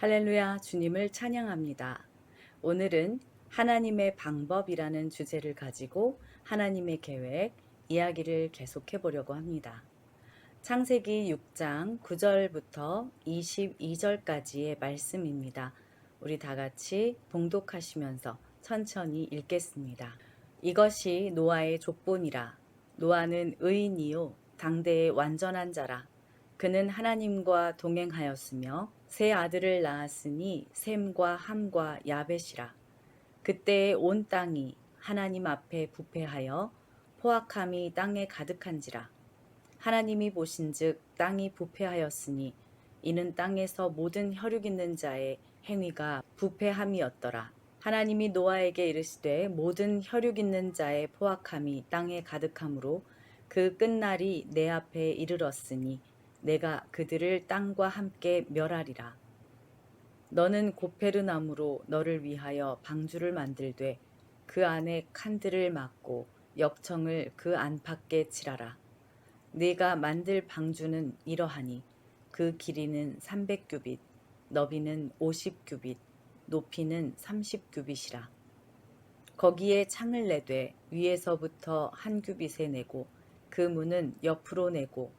할렐루야, 주님을 찬양합니다. 오늘은 하나님의 방법이라는 주제를 가지고 하나님의 계획, 이야기를 계속해 보려고 합니다. 창세기 6장 9절부터 22절까지의 말씀입니다. 우리 다 같이 봉독하시면서 천천히 읽겠습니다. 이것이 노아의 족본이라. 노아는 의인이요 당대의 완전한 자라. 그는 하나님과 동행하였으며 세 아들을 낳았으니 셈과 함과 야벳이라. 그때에 온 땅이 하나님 앞에 부패하여 포악함이 땅에 가득한지라. 하나님이 보신즉 땅이 부패하였으니 이는 땅에서 모든 혈육 있는 자의 행위가 부패함이었더라. 하나님이 노아에게 이르시되 모든 혈육 있는 자의 포악함이 땅에 가득하므로 그 끝날이 내 앞에 이르렀으니 내가 그들을 땅과 함께 멸하리라. 너는 고페르나무로 너를 위하여 방주를 만들되 그 안에 칸들을 막고 역청을 그 안팎에 칠하라. 네가 만들 방주는 이러하니 그 길이는 300규빗, 너비는 50규빗, 높이는 30규빗이라. 거기에 창을 내되 위에서부터 한 규빗에 내고 그 문은 옆으로 내고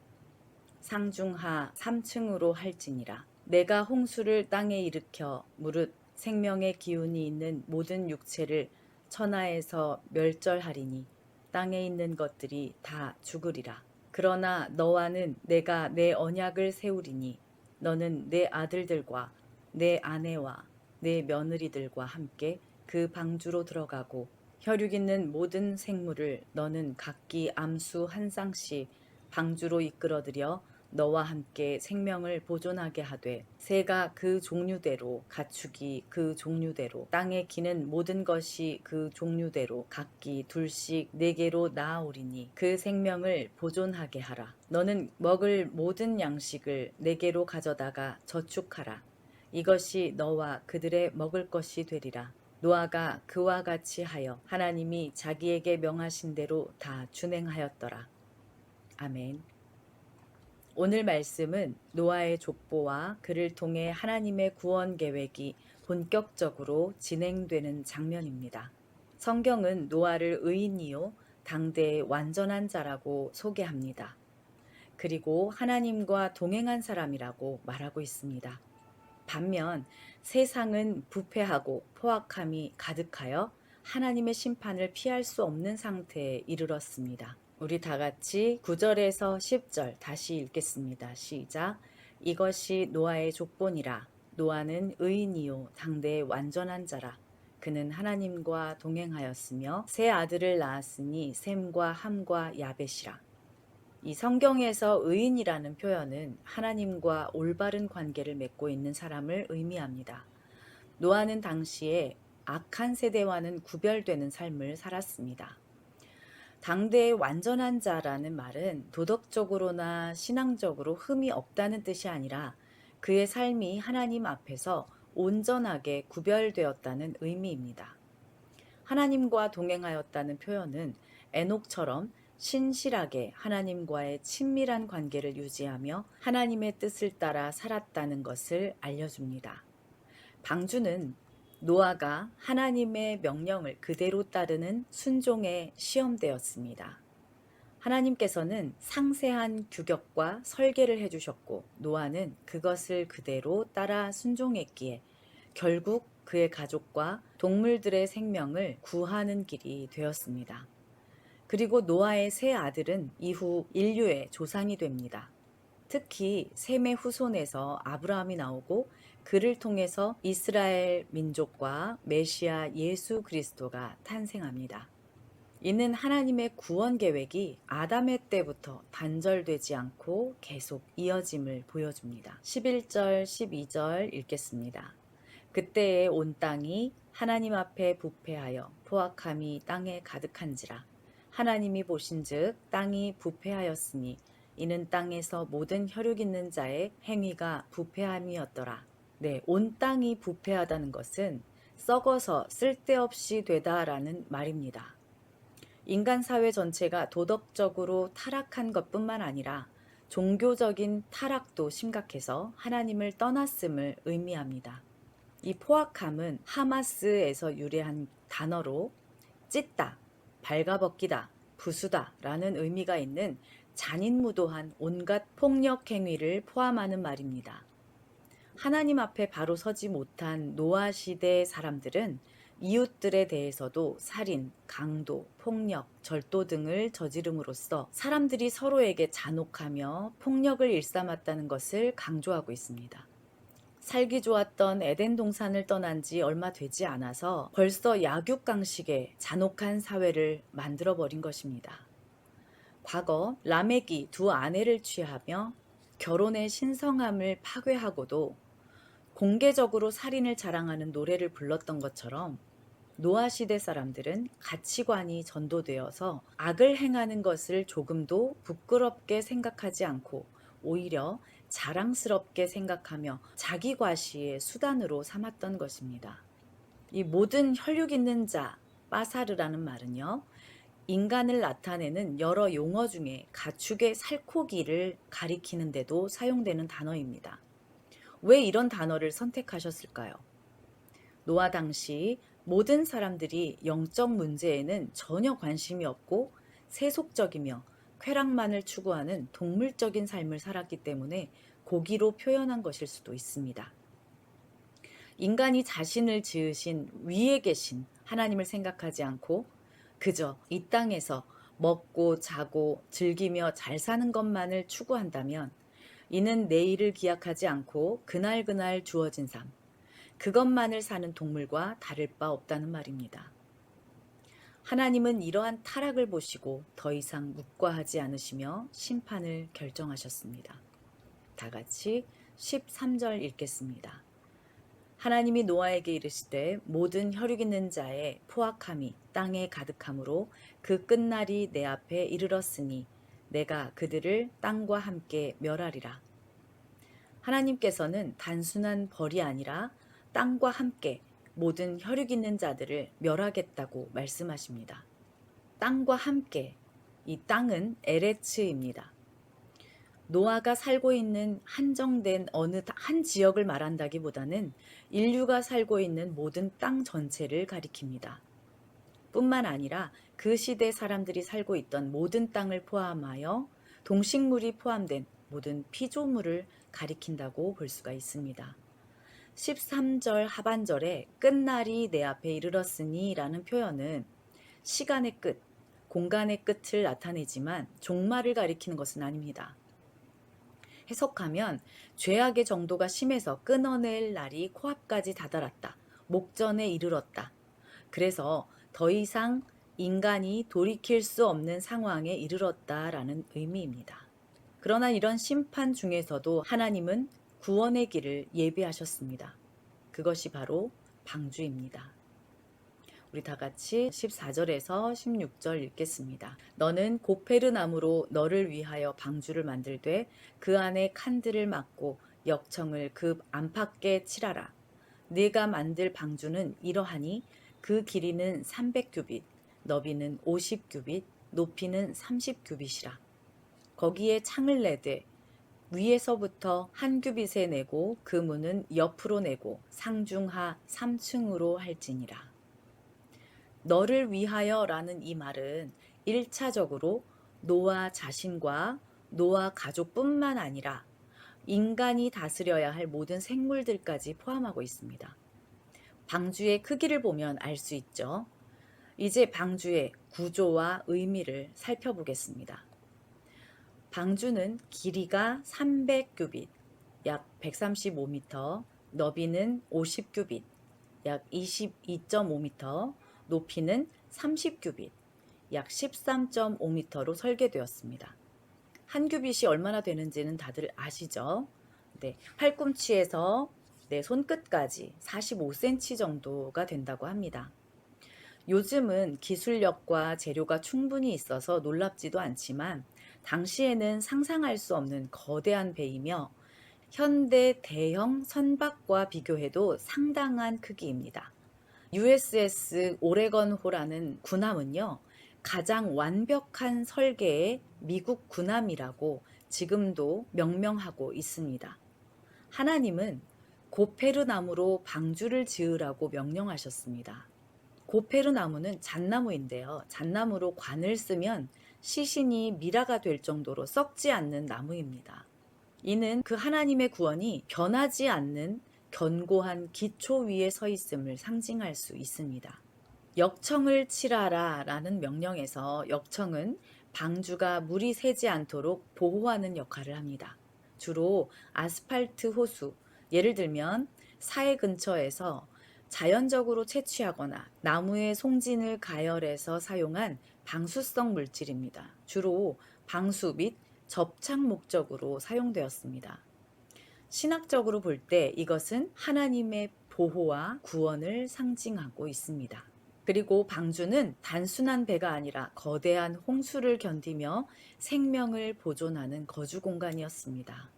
상중하 3층으로 할지니라. 내가 홍수를 땅에 일으켜 무릇 생명의 기운이 있는 모든 육체를 천하에서 멸절하리니 땅에 있는 것들이 다 죽으리라. 그러나 너와는 내가 내 언약을 세우리니 너는 내 아들들과 내 아내와 내 며느리들과 함께 그 방주로 들어가고 혈육 있는 모든 생물을 너는 각기 암수 한 쌍씩 방주로 이끌어들여 너와 함께 생명을 보존하게 하되 새가 그 종류대로 가축이 그 종류대로 땅에 기는 모든 것이 그 종류대로 각기 둘씩 네 개로 낳아오리니 그 생명을 보존하게 하라. 너는 먹을 모든 양식을 네 개로 가져다가 저축하라. 이것이 너와 그들의 먹을 것이 되리라. 노아가 그와 같이 하여 하나님이 자기에게 명하신 대로 다 준행하였더라. 아멘. 오늘 말씀은 노아의 족보와 그를 통해 하나님의 구원 계획이 본격적으로 진행되는 장면입니다. 성경은 노아를 의인이요 당대의 완전한 자라고 소개합니다. 그리고 하나님과 동행한 사람이라고 말하고 있습니다. 반면 세상은 부패하고 포악함이 가득하여 하나님의 심판을 피할 수 없는 상태에 이르렀습니다. 우리 다 같이 9절에서 10절 다시 읽겠습니다. 시작. 이것이 노아의 족본이라. 노아는 의인이요 당대의 완전한 자라. 그는 하나님과 동행하였으며 세 아들을 낳았으니 셈과 함과 야벳이라. 이 성경에서 의인이라는 표현은 하나님과 올바른 관계를 맺고 있는 사람을 의미합니다. 노아는 당시에 악한 세대와는 구별되는 삶을 살았습니다. 당대의 완전한 자라는 말은 도덕적으로나 신앙적으로 흠이 없다는 뜻이 아니라 그의 삶이 하나님 앞에서 온전하게 구별되었다는 의미입니다. 하나님과 동행하였다는 표현은 에녹처럼 신실하게 하나님과의 친밀한 관계를 유지하며 하나님의 뜻을 따라 살았다는 것을 알려줍니다. 방주는 노아가 하나님의 명령을 그대로 따르는 순종의 시험대였습니다. 하나님께서는 상세한 규격과 설계를 해주셨고 노아는 그것을 그대로 따라 순종했기에 결국 그의 가족과 동물들의 생명을 구하는 길이 되었습니다. 그리고 노아의 세 아들은 이후 인류의 조상이 됩니다. 특히 셈의 후손에서 아브라함이 나오고 그를 통해서 이스라엘 민족과 메시아 예수 그리스도가 탄생합니다. 이는 하나님의 구원 계획이 아담의 때부터 단절되지 않고 계속 이어짐을 보여줍니다. 11절, 12절 읽겠습니다. 그때에 온 땅이 하나님 앞에 부패하여 포악함이 땅에 가득한지라. 하나님이 보신즉 땅이 부패하였으니 이는 땅에서 모든 혈육 있는 자의 행위가 부패함이었더라. 네, 온 땅이 부패하다는 것은 썩어서 쓸데없이 되다라는 말입니다. 인간 사회 전체가 도덕적으로 타락한 것뿐만 아니라 종교적인 타락도 심각해서 하나님을 떠났음을 의미합니다. 이 포악함은 하마스에서 유래한 단어로 찢다, 발가벗기다, 부수다 라는 의미가 있는 잔인무도한 온갖 폭력 행위를 포함하는 말입니다. 하나님 앞에 바로 서지 못한 노아 시대 사람들은 이웃들에 대해서도 살인, 강도, 폭력, 절도 등을 저지름으로써 사람들이 서로에게 잔혹하며 폭력을 일삼았다는 것을 강조하고 있습니다. 살기 좋았던 에덴 동산을 떠난 지 얼마 되지 않아서 벌써 약육강식의 잔혹한 사회를 만들어버린 것입니다. 과거 라멕이 두 아내를 취하며 결혼의 신성함을 파괴하고도 공개적으로 살인을 자랑하는 노래를 불렀던 것처럼 노아 시대 사람들은 가치관이 전도되어서 악을 행하는 것을 조금도 부끄럽게 생각하지 않고 오히려 자랑스럽게 생각하며 자기 과시의 수단으로 삼았던 것입니다. 이 모든 혈육 있는 자, 빠사르라는 말은요, 인간을 나타내는 여러 용어 중에 가축의 살코기를 가리키는데도 사용되는 단어입니다. 왜 이런 단어를 선택하셨을까요? 노아 당시 모든 사람들이 영적 문제에는 전혀 관심이 없고 세속적이며 쾌락만을 추구하는 동물적인 삶을 살았기 때문에 고기로 표현한 것일 수도 있습니다. 인간이 자신을 지으신 위에 계신 하나님을 생각하지 않고 그저 이 땅에서 먹고 자고 즐기며 잘 사는 것만을 추구한다면 이는 내일을 기약하지 않고 그날그날 주어진 삶, 그것만을 사는 동물과 다를 바 없다는 말입니다. 하나님은 이러한 타락을 보시고 더 이상 묵과하지 않으시며 심판을 결정하셨습니다. 다 같이 13절 읽겠습니다. 하나님이 노아에게 이르시되 모든 혈육 있는 자의 포악함이 땅에 가득함으로 그 끝날이 내 앞에 이르렀으니 내가 그들을 땅과 함께 멸하리라. 하나님께서는 단순한 벌이 아니라 땅과 함께 모든 혈육 있는 자들을 멸하겠다고 말씀하십니다. 땅과 함께, 이 땅은 에레츠입니다. 노아가 살고 있는 한정된 어느 한 지역을 말한다기보다는 인류가 살고 있는 모든 땅 전체를 가리킵니다. 뿐만 아니라 그 시대 사람들이 살고 있던 모든 땅을 포함하여 동식물이 포함된 모든 피조물을 가리킨다고 볼 수가 있습니다. 13절 하반절에 끝날이 내 앞에 이르렀으니 라는 표현은 시간의 끝, 공간의 끝을 나타내지만 종말을 가리키는 것은 아닙니다. 해석하면 죄악의 정도가 심해서 끊어낼 날이 코앞까지 다다랐다. 목전에 이르렀다. 그래서 더 이상 인간이 돌이킬 수 없는 상황에 이르렀다라는 의미입니다. 그러나 이런 심판 중에서도 하나님은 구원의 길을 예비하셨습니다. 그것이 바로 방주입니다. 우리 다 같이 14절에서 16절 읽겠습니다. 너는 고페르 나무로 너를 위하여 방주를 만들되 그 안에 칸들을 막고 역청을 그 안팎에 칠하라. 네가 만들 방주는 이러하니 그 길이는 300규빗, 너비는 50규빗, 높이는 30규빗이라. 거기에 창을 내되 위에서부터 한 규빗에 내고 그 문은 옆으로 내고 상중하 3층으로 할지니라. 너를 위하여 라는 이 말은 1차적으로 노아 자신과 노아 가족뿐만 아니라 인간이 다스려야 할 모든 생물들까지 포함하고 있습니다. 방주의 크기를 보면 알 수 있죠. 이제 방주의 구조와 의미를 살펴보겠습니다. 방주는 길이가 300규빗, 약 135m, 너비는 50규빗, 약 22.5m, 높이는 30규빗, 약 13.5m로 설계되었습니다. 한 규빗이 얼마나 되는지는 다들 아시죠? 네, 팔꿈치에서 손끝까지 45cm 정도가 된다고 합니다. 요즘은 기술력과 재료가 충분히 있어서 놀랍지도 않지만 당시에는 상상할 수 없는 거대한 배이며 현대 대형 선박과 비교해도 상당한 크기입니다. USS 오레건호라는 군함은요, 가장 완벽한 설계의 미국 군함이라고 지금도 명명하고 있습니다. 하나님은 고페르 나무로 방주를 지으라고 명령하셨습니다. 고페르 나무는 잣나무인데요. 잣나무로 관을 쓰면 시신이 미라가 될 정도로 썩지 않는 나무입니다. 이는 그 하나님의 구원이 변하지 않는 견고한 기초 위에 서 있음을 상징할 수 있습니다. 역청을 칠하라 라는 명령에서 역청은 방주가 물이 새지 않도록 보호하는 역할을 합니다. 주로 아스팔트 호수, 예를 들면 사해 근처에서 자연적으로 채취하거나 나무의 송진을 가열해서 사용한 방수성 물질입니다. 주로 방수 및 접착 목적으로 사용되었습니다. 신학적으로 볼 때 이것은 하나님의 보호와 구원을 상징하고 있습니다. 그리고 방주는 단순한 배가 아니라 거대한 홍수를 견디며 생명을 보존하는 거주 공간이었습니다.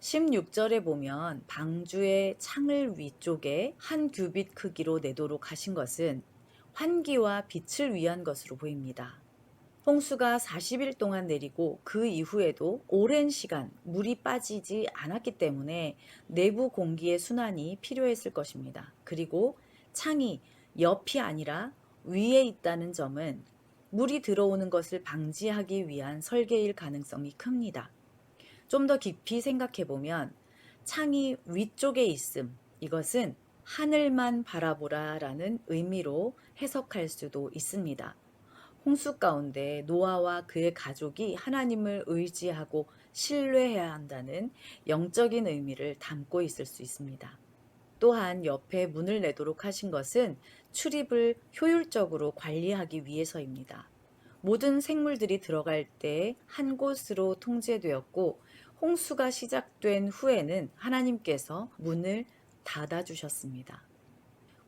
16절에 보면 방주의 창을 위쪽에 한 규빗 크기로 내도록 하신 것은 환기와 빛을 위한 것으로 보입니다. 홍수가 40일 동안 내리고 그 이후에도 오랜 시간 물이 빠지지 않았기 때문에 내부 공기의 순환이 필요했을 것입니다. 그리고 창이 옆이 아니라 위에 있다는 점은 물이 들어오는 것을 방지하기 위한 설계일 가능성이 큽니다. 좀 더 깊이 생각해 보면 창이 위쪽에 있음, 이것은 하늘만 바라보라 라는 의미로 해석할 수도 있습니다. 홍수 가운데 노아와 그의 가족이 하나님을 의지하고 신뢰해야 한다는 영적인 의미를 담고 있을 수 있습니다. 또한 옆에 문을 내도록 하신 것은 출입을 효율적으로 관리하기 위해서입니다. 모든 생물들이 들어갈 때 한 곳으로 통제되었고 홍수가 시작된 후에는 하나님께서 문을 닫아주셨습니다.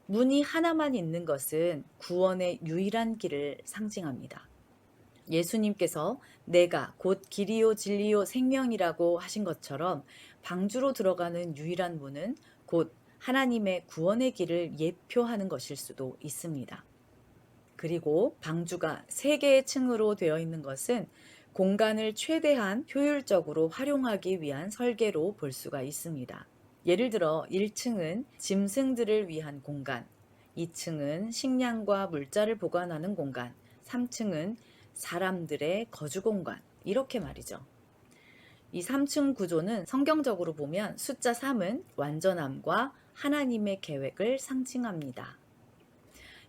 문이 하나만 있는 것은 구원의 유일한 길을 상징합니다. 예수님께서 내가 곧 길이요 진리요 생명이라고 하신 것처럼 방주로 들어가는 유일한 문은 곧 하나님의 구원의 길을 예표하는 것일 수도 있습니다. 그리고 방주가 3개의 층으로 되어 있는 것은 공간을 최대한 효율적으로 활용하기 위한 설계로 볼 수가 있습니다. 예를 들어 1층은 짐승들을 위한 공간, 2층은 식량과 물자를 보관하는 공간, 3층은 사람들의 거주 공간, 이렇게 말이죠. 이 3층 구조는 성경적으로 보면 숫자 3은 완전함과 하나님의 계획을 상징합니다.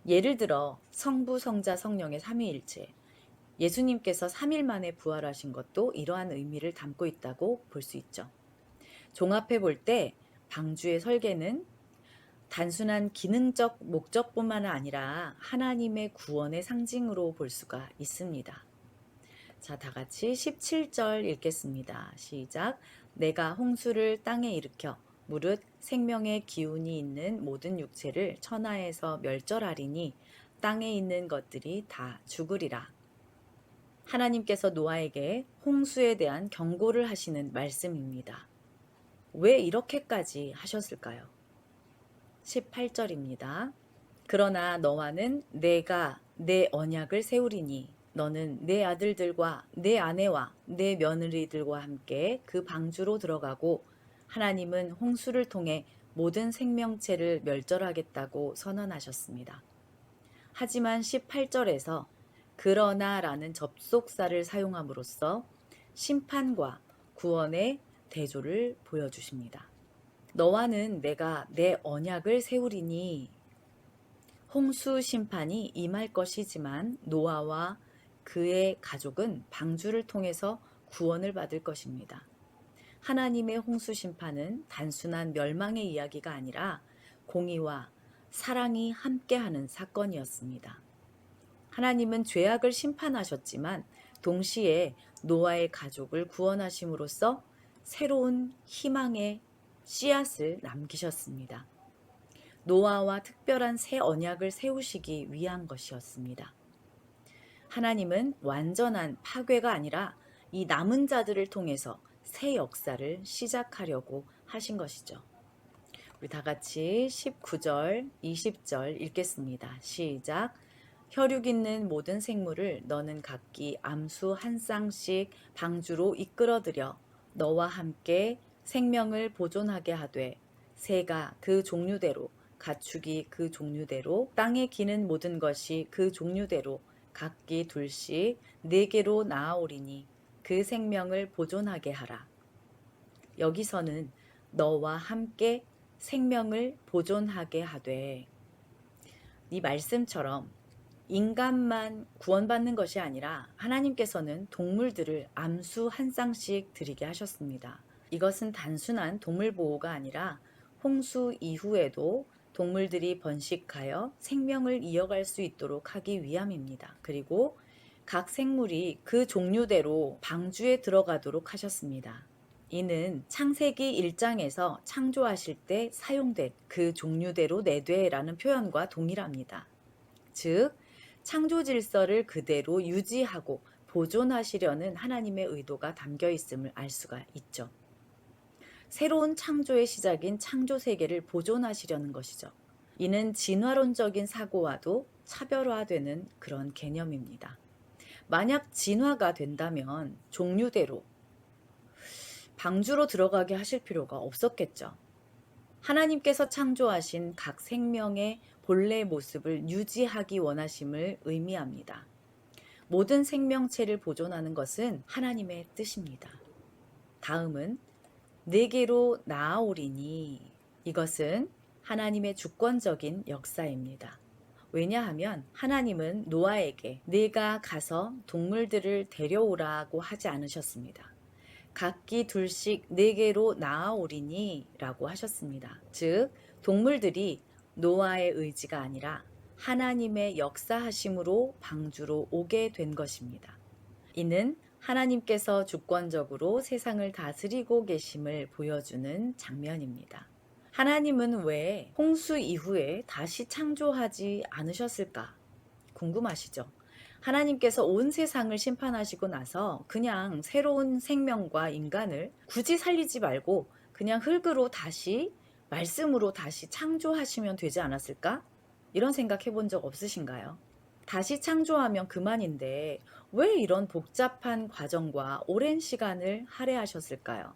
예를 들어 성부, 성자, 성령의 삼위일체, 예수님께서 3일 만에 부활하신 것도 이러한 의미를 담고 있다고 볼 수 있죠. 종합해 볼 때 방주의 설계는 단순한 기능적 목적뿐만 아니라 하나님의 구원의 상징으로 볼 수가 있습니다. 자, 다 같이 17절 읽겠습니다. 시작. 내가 홍수를 땅에 일으켜 무릇 생명의 기운이 있는 모든 육체를 천하에서 멸절하리니 땅에 있는 것들이 다 죽으리라. 하나님께서 노아에게 홍수에 대한 경고를 하시는 말씀입니다. 왜 이렇게까지 하셨을까요? 18절입니다. 그러나 너와는 내가 내 언약을 세우리니 너는 내 아들들과 내 아내와 내 며느리들과 함께 그 방주로 들어가고 하나님은 홍수를 통해 모든 생명체를 멸절하겠다고 선언하셨습니다. 하지만 18절에서 그러나라는 접속사를 사용함으로써 심판과 구원의 대조를 보여주십니다. 너와는 내가 내 언약을 세우리니 홍수 심판이 임할 것이지만 노아와 그의 가족은 방주를 통해서 구원을 받을 것입니다. 하나님의 홍수 심판은 단순한 멸망의 이야기가 아니라 공의와 사랑이 함께하는 사건이었습니다. 하나님은 죄악을 심판하셨지만 동시에 노아의 가족을 구원하심으로써 새로운 희망의 씨앗을 남기셨습니다. 노아와 특별한 새 언약을 세우시기 위한 것이었습니다. 하나님은 완전한 파괴가 아니라 이 남은 자들을 통해서 새 역사를 시작하려고 하신 것이죠. 우리 다 같이 19절, 20절 읽겠습니다. 시작. 혈육 있는 모든 생물을 너는 각기 암수 한 쌍씩 방주로 이끌어들여 너와 함께 생명을 보존하게 하되 새가 그 종류대로 가축이 그 종류대로 땅에 기는 모든 것이 그 종류대로 각기 둘씩 네 개로 나아오리니 그 생명을 보존하게 하라. 여기서는 너와 함께 생명을 보존하게 하되 이 말씀처럼 인간만 구원받는 것이 아니라 하나님께서는 동물들을 암수 한 쌍씩 드리게 하셨습니다. 이것은 단순한 동물 보호가 아니라 홍수 이후에도 동물들이 번식하여 생명을 이어갈 수 있도록 하기 위함입니다. 그리고 각 생물이 그 종류대로 방주에 들어가도록 하셨습니다. 이는 창세기 1장에서 창조하실 때 사용된 그 종류대로 내되라는 표현과 동일합니다. 즉, 창조 질서를 그대로 유지하고 보존하시려는 하나님의 의도가 담겨 있음을 알 수가 있죠. 새로운 창조의 시작인 창조 세계를 보존하시려는 것이죠. 이는 진화론적인 사고와도 차별화되는 그런 개념입니다. 만약 진화가 된다면 종류대로 방주로 들어가게 하실 필요가 없었겠죠. 하나님께서 창조하신 각 생명의 본래 모습을 유지하기 원하심을 의미합니다. 모든 생명체를 보존하는 것은 하나님의 뜻입니다. 다음은 내게로 나아오리니 이것은 하나님의 주권적인 역사입니다. 왜냐하면 하나님은 노아에게 네가 가서 동물들을 데려오라고 하지 않으셨습니다. 각기 둘씩 네게로 나아오리니 라고 하셨습니다. 즉 동물들이 노아의 의지가 아니라 하나님의 역사하심으로 방주로 오게 된 것입니다. 이는 하나님께서 주권적으로 세상을 다스리고 계심을 보여주는 장면입니다. 하나님은 왜 홍수 이후에 다시 창조하지 않으셨을까? 궁금하시죠? 하나님께서 온 세상을 심판하시고 나서 그냥 새로운 생명과 인간을 굳이 살리지 말고 그냥 흙으로 다시 말씀으로 다시 창조하시면 되지 않았을까? 이런 생각 해본 적 없으신가요? 다시 창조하면 그만인데 왜 이런 복잡한 과정과 오랜 시간을 할애하셨을까요?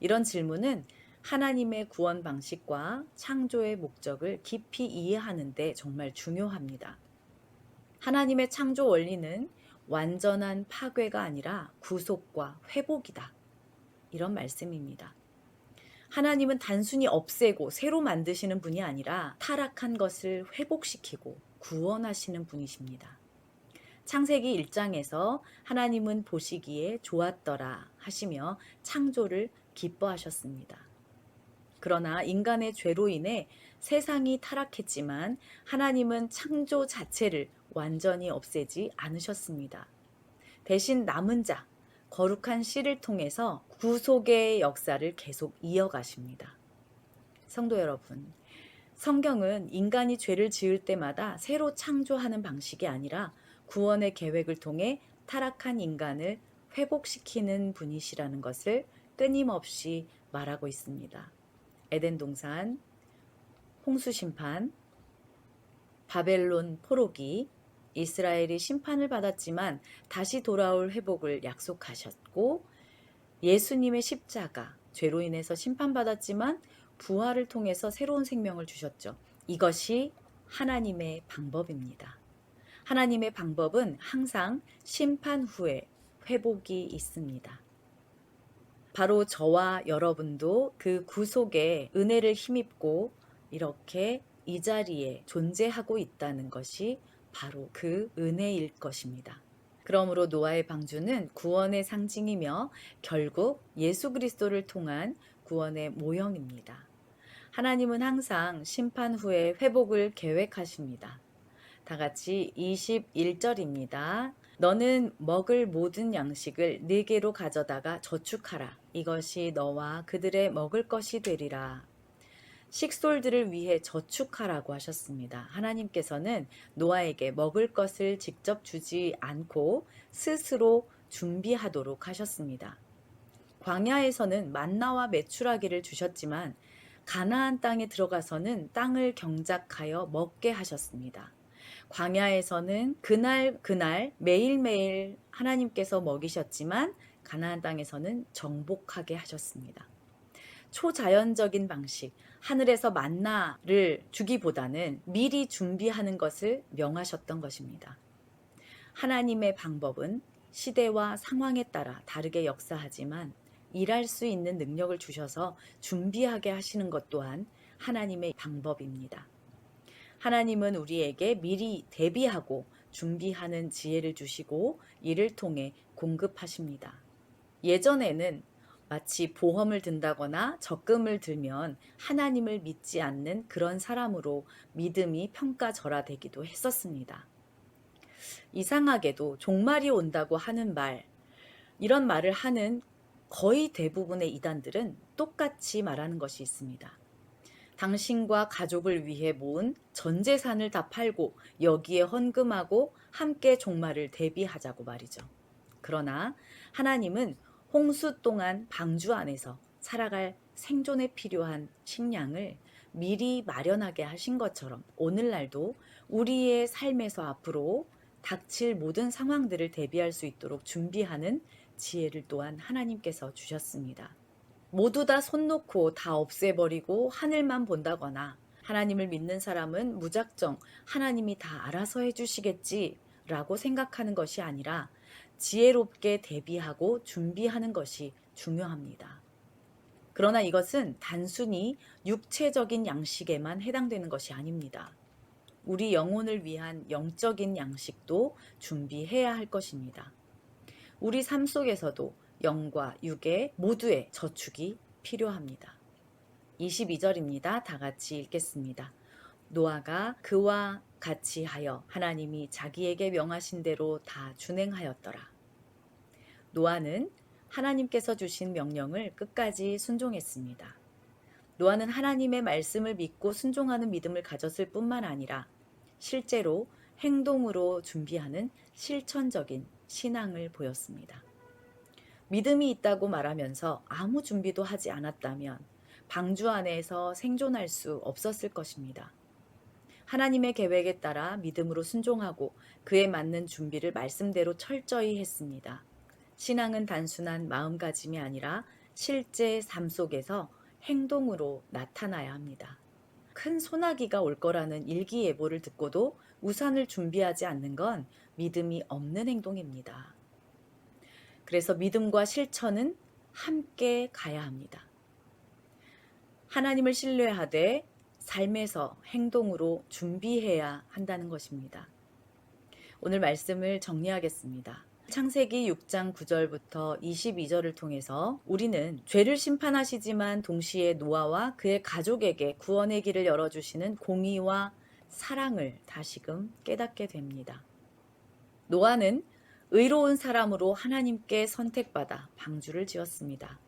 이런 질문은 하나님의 구원 방식과 창조의 목적을 깊이 이해하는 데 정말 중요합니다. 하나님의 창조 원리는 완전한 파괴가 아니라 구속과 회복이다. 이런 말씀입니다. 하나님은 단순히 없애고 새로 만드시는 분이 아니라 타락한 것을 회복시키고 구원하시는 분이십니다. 창세기 1장에서 하나님은 보시기에 좋았더라 하시며 창조를 기뻐하셨습니다. 그러나 인간의 죄로 인해 세상이 타락했지만 하나님은 창조 자체를 완전히 없애지 않으셨습니다. 대신 남은 자, 거룩한 씨를 통해서 구속의 역사를 계속 이어가십니다. 성도 여러분, 성경은 인간이 죄를 지을 때마다 새로 창조하는 방식이 아니라 구원의 계획을 통해 타락한 인간을 회복시키는 분이시라는 것을 끊임없이 말하고 있습니다. 에덴 동산, 홍수 심판, 바벨론 포로기, 이스라엘이 심판을 받았지만 다시 돌아올 회복을 약속하셨고 예수님의 십자가, 죄로 인해서 심판받았지만 부활을 통해서 새로운 생명을 주셨죠. 이것이 하나님의 방법입니다. 하나님의 방법은 항상 심판 후에 회복이 있습니다. 바로 저와 여러분도 그 구속의 은혜를 힘입고 이렇게 이 자리에 존재하고 있다는 것이 바로 그 은혜일 것입니다. 그러므로 노아의 방주는 구원의 상징이며 결국 예수 그리스도를 통한 구원의 모형입니다. 하나님은 항상 심판 후에 회복을 계획하십니다. 다 같이 21절입니다. 너는 먹을 모든 양식을 네게로 가져다가 저축하라. 이것이 너와 그들의 먹을 것이 되리라. 식솔들을 위해 저축하라고 하셨습니다. 하나님께서는 노아에게 먹을 것을 직접 주지 않고 스스로 준비하도록 하셨습니다. 광야에서는 만나와 메추라기를 주셨지만 가나안 땅에 들어가서는 땅을 경작하여 먹게 하셨습니다. 광야에서는 그날 그날 매일매일 하나님께서 먹이셨지만 가나안 땅에서는 정복하게 하셨습니다. 초자연적인 방식, 하늘에서 만나를 주기보다는 미리 준비하는 것을 명하셨던 것입니다. 하나님의 방법은 시대와 상황에 따라 다르게 역사하지만 일할 수 있는 능력을 주셔서 준비하게 하시는 것 또한 하나님의 방법입니다. 하나님은 우리에게 미리 대비하고 준비하는 지혜를 주시고 이를 통해 공급하십니다. 예전에는 마치 보험을 든다거나 적금을 들면 하나님을 믿지 않는 그런 사람으로 믿음이 평가절하되기도 했었습니다. 이상하게도 종말이 온다고 하는 말, 이런 말을 하는 거의 대부분의 이단들은 똑같이 말하는 것이 있습니다. 당신과 가족을 위해 모은 전 재산을 다 팔고 여기에 헌금하고 함께 종말을 대비하자고 말이죠. 그러나 하나님은 홍수 동안 방주 안에서 살아갈 생존에 필요한 식량을 미리 마련하게 하신 것처럼 오늘날도 우리의 삶에서 앞으로 닥칠 모든 상황들을 대비할 수 있도록 준비하는 지혜를 또한 하나님께서 주셨습니다. 모두 다 손 놓고 다 없애버리고 하늘만 본다거나 하나님을 믿는 사람은 무작정 하나님이 다 알아서 해주시겠지 라고 생각하는 것이 아니라 지혜롭게 대비하고 준비하는 것이 중요합니다. 그러나 이것은 단순히 육체적인 양식에만 해당되는 것이 아닙니다. 우리 영혼을 위한 영적인 양식도 준비해야 할 것입니다. 우리 삶 속에서도 영과 육의 모두의 저축이 필요합니다. 22절입니다. 다 같이 읽겠습니다. 노아가 그와 같이 하여 하나님이 자기에게 명하신 대로 다 준행하였더라. 노아는 하나님께서 주신 명령을 끝까지 순종했습니다. 노아는 하나님의 말씀을 믿고 순종하는 믿음을 가졌을 뿐만 아니라 실제로 행동으로 준비하는 실천적인 신앙을 보였습니다. 믿음이 있다고 말하면서 아무 준비도 하지 않았다면 방주 안에서 생존할 수 없었을 것입니다. 하나님의 계획에 따라 믿음으로 순종하고 그에 맞는 준비를 말씀대로 철저히 했습니다. 신앙은 단순한 마음가짐이 아니라 실제 삶 속에서 행동으로 나타나야 합니다. 큰 소나기가 올 거라는 일기예보를 듣고도 우산을 준비하지 않는 건 믿음이 없는 행동입니다. 그래서 믿음과 실천은 함께 가야 합니다. 하나님을 신뢰하되 삶에서 행동으로 준비해야 한다는 것입니다. 오늘 말씀을 정리하겠습니다. 창세기 6장 9절부터 22절을 통해서 우리는 죄를 심판하시지만 동시에 노아와 그의 가족에게 구원의 길을 열어주시는 공의와 사랑을 다시금 깨닫게 됩니다. 노아는 의로운 사람으로 하나님께 선택받아 방주를 지었습니다.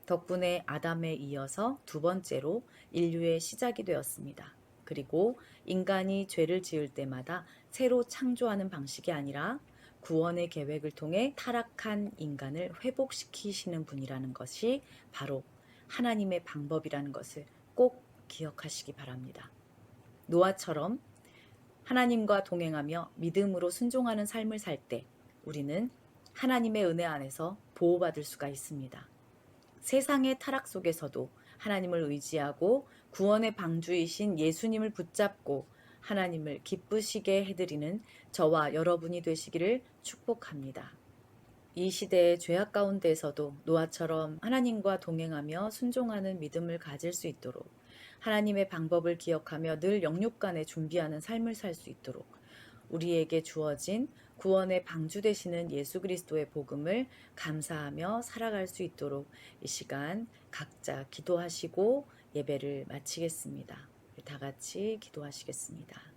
덕분에 아담에 이어서 두 번째로 인류의 시작이 되었습니다. 그리고 인간이 죄를 지을 때마다 새로 창조하는 방식이 아니라 구원의 계획을 통해 타락한 인간을 회복시키시는 분이라는 것이 바로 하나님의 방법이라는 것을 꼭 기억하시기 바랍니다. 노아처럼 하나님과 동행하며 믿음으로 순종하는 삶을 살 때 우리는 하나님의 은혜 안에서 보호받을 수가 있습니다. 세상의 타락 속에서도 하나님을 의지하고 구원의 방주이신 예수님을 붙잡고 하나님을 기쁘시게 해드리는 저와 여러분이 되시기를 축복합니다. 이 시대의 죄악 가운데에서도 노아처럼 하나님과 동행하며 순종하는 믿음을 가질 수 있도록 하나님의 방법을 기억하며 늘 영육간에 준비하는 삶을 살 수 있도록 우리에게 주어진 구원의 방주 되시는 예수 그리스도의 복음을 감사하며 살아갈 수 있도록 이 시간 각자 기도하시고 예배를 마치겠습니다. 다 같이 기도하시겠습니다.